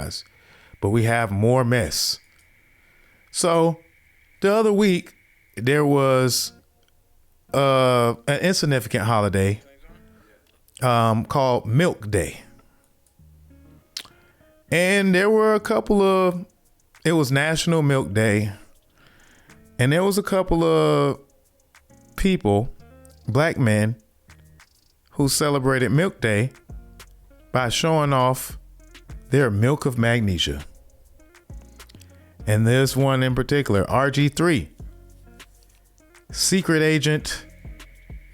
wise, but we have more mess. So the other week there was an insignificant holiday called Milk Day. And there were it was National Milk Day. And there was a couple of people, black men, who celebrated Milk Day by showing off their milk of magnesia. And this one in particular, RG3, secret agent.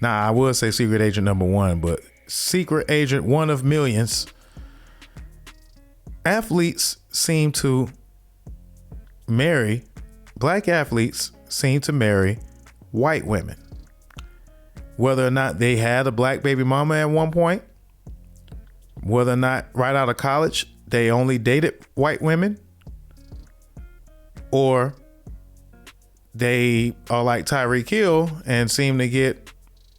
I would say secret agent number one, but secret agent one of millions. Athletes seem to marry, black athletes seem to marry white women. Whether or not they had a black baby mama at one point, whether or not right out of college they only dated white women, or they are like Tyreek Hill and seem to get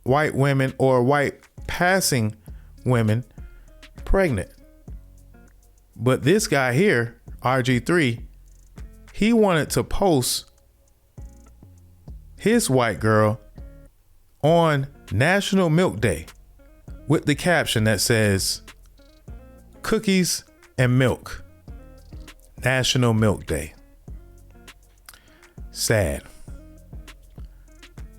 white women or white passing women pregnant. But this guy here, RG3, he wanted to post his white girl on National Milk Day with the caption that says, "Cookies and milk, National Milk Day." Sad.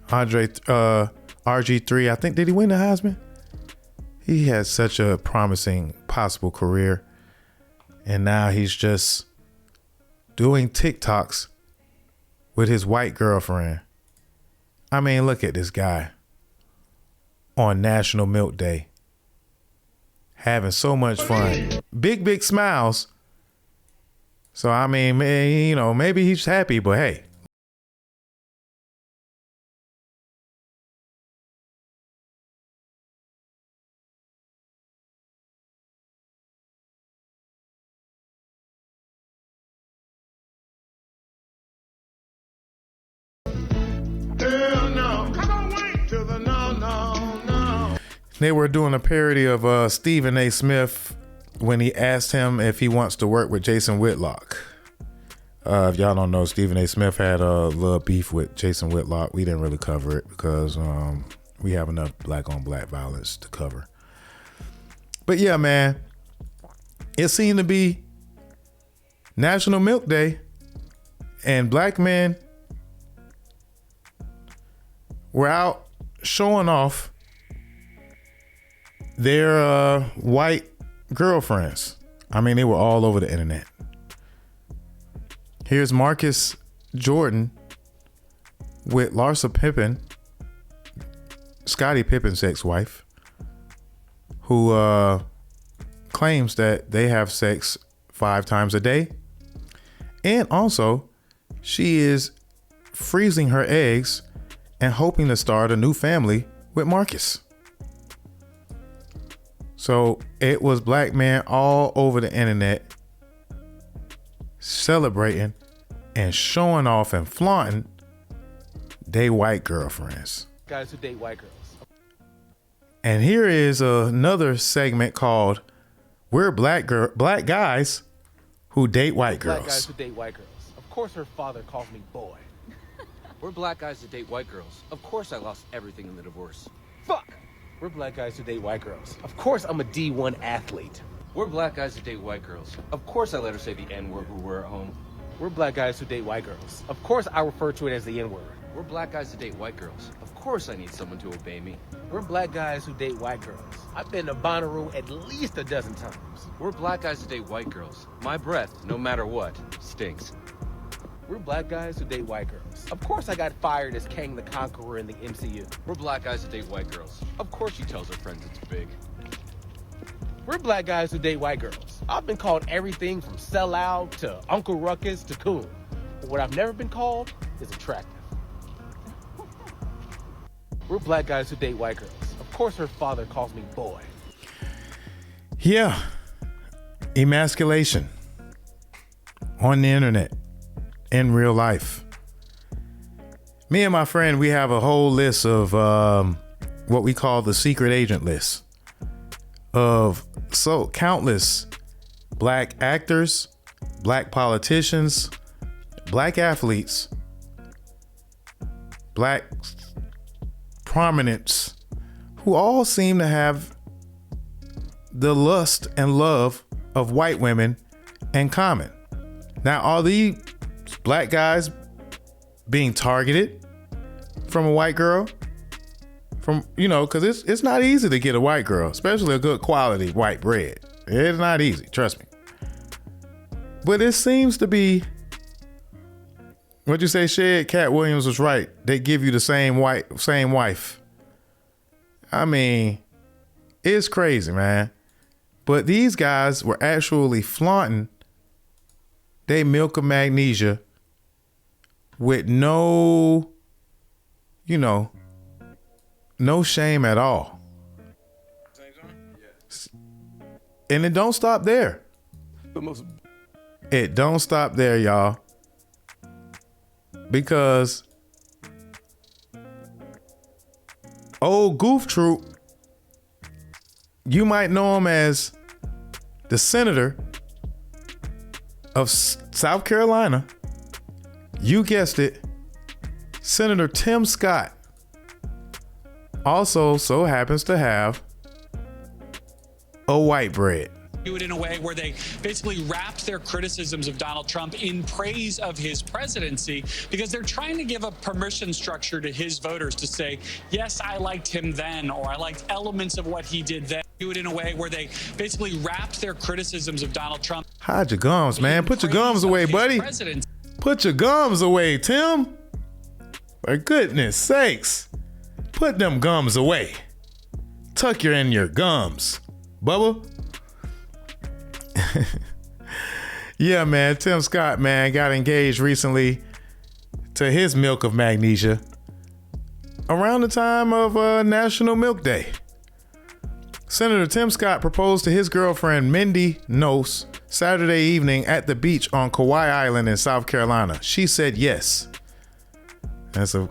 RG3, I think, did he win the Heisman? He had such a promising possible career. And now he's just doing TikToks with his white girlfriend. I mean, look at this guy on National Milk Day, having so much fun. Big smiles. So, I mean, maybe he's happy, but hey. They were doing a parody of Stephen A. Smith when he asked him if he wants to work with Jason Whitlock. If y'all don't know, Stephen A. Smith had a little beef with Jason Whitlock. We didn't really cover it because we have enough black on black violence to cover. But yeah, man, it seemed to be National Milk Day, and black men were out showing off their white girlfriends. I mean, they were all over the internet. Here's Marcus Jordan with Larsa Pippen, Scottie Pippen's ex-wife, who claims that they have sex 5 times a day. And also, she is freezing her eggs and hoping to start a new family with Marcus. So it was black men all over the internet celebrating and showing off and flaunting they white girlfriends. Guys who date white girls. And here is another segment called "We're Black Guys Who Date White Girls." Black guys who date white girls. Of course her father calls me boy. We're black guys that date white girls. Of course I lost everything in the divorce. Fuck! We're black guys who date white girls. Of course I'm a D1 athlete. We're black guys that date white girls. Of course I let her say the N-word when we're at home. We're black guys who date white girls. Of course I refer to it as the N-word. We're black guys that date white girls. Of course I need someone to obey me. We're black guys who date white girls. I've been to Bonnaroo at least a dozen times. We're black guys that date white girls. My breath, no matter what, stinks. We're black guys who date white girls. Of course I got fired as Kang the Conqueror in the MCU. We're black guys that date white girls. Of course she tells her friends it's big. We're black guys who date white girls. I've been called everything from sellout to Uncle Ruckus to coon. But what I've never been called is attractive. We're black guys who date white girls. Of course her father calls me boy. Yeah. Emasculation on the internet, in real life. Me and my friend, we have a whole list of what we call the secret agent list of so countless black actors, black politicians, black athletes, black prominents who all seem to have the lust and love of white women in common. Now, are these black guys being targeted from a white girl? From, because it's not easy to get a white girl, especially a good quality white bread. It's not easy, trust me. But it seems to be, what'd you say, Shed? Cat Williams was right. They give you the same wife. I mean, it's crazy, man. But these guys were actually flaunting they milk of magnesia with no shame at all. And it don't stop there. It don't stop there, y'all. Because old Goof Troop, you might know him as the senator of South Carolina. You guessed it, Senator Tim Scott also so happens to have a white bread. Do it in a way where they basically wrapped their criticisms of Donald Trump in praise of his presidency, because they're trying to give a permission structure to his voters to say, yes, I liked him then, or I liked elements of what he did then. Do it in a way where they basically wrapped their criticisms of Donald Trump. Hide your gums, man. Put your gums away, buddy. Put your gums away, Tim. For goodness sakes. Put them gums away. Tuck in your gums, Bubba. Yeah, man. Tim Scott, man, got engaged recently to his milk of magnesia around the time of National Milk Day. Senator Tim Scott proposed to his girlfriend, Mindy Nose, Saturday evening at the beach on Kauai Island in South Carolina. She said yes. That's a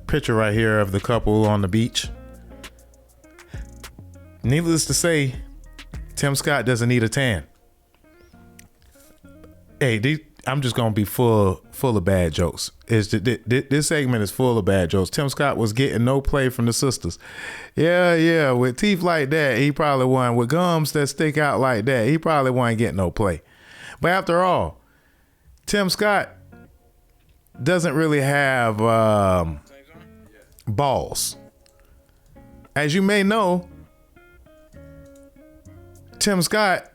picture right here of the couple on the beach. Needless to say, Tim Scott doesn't need a tan. Hey, I'm just gonna be full of bad jokes. This segment is full of bad jokes. Tim Scott was getting no play from the sisters. Yeah, with teeth like that, he probably wasn't. With gums that stick out like that, he probably wasn't getting no play. But after all, Tim Scott doesn't really have balls. As you may know, Tim Scott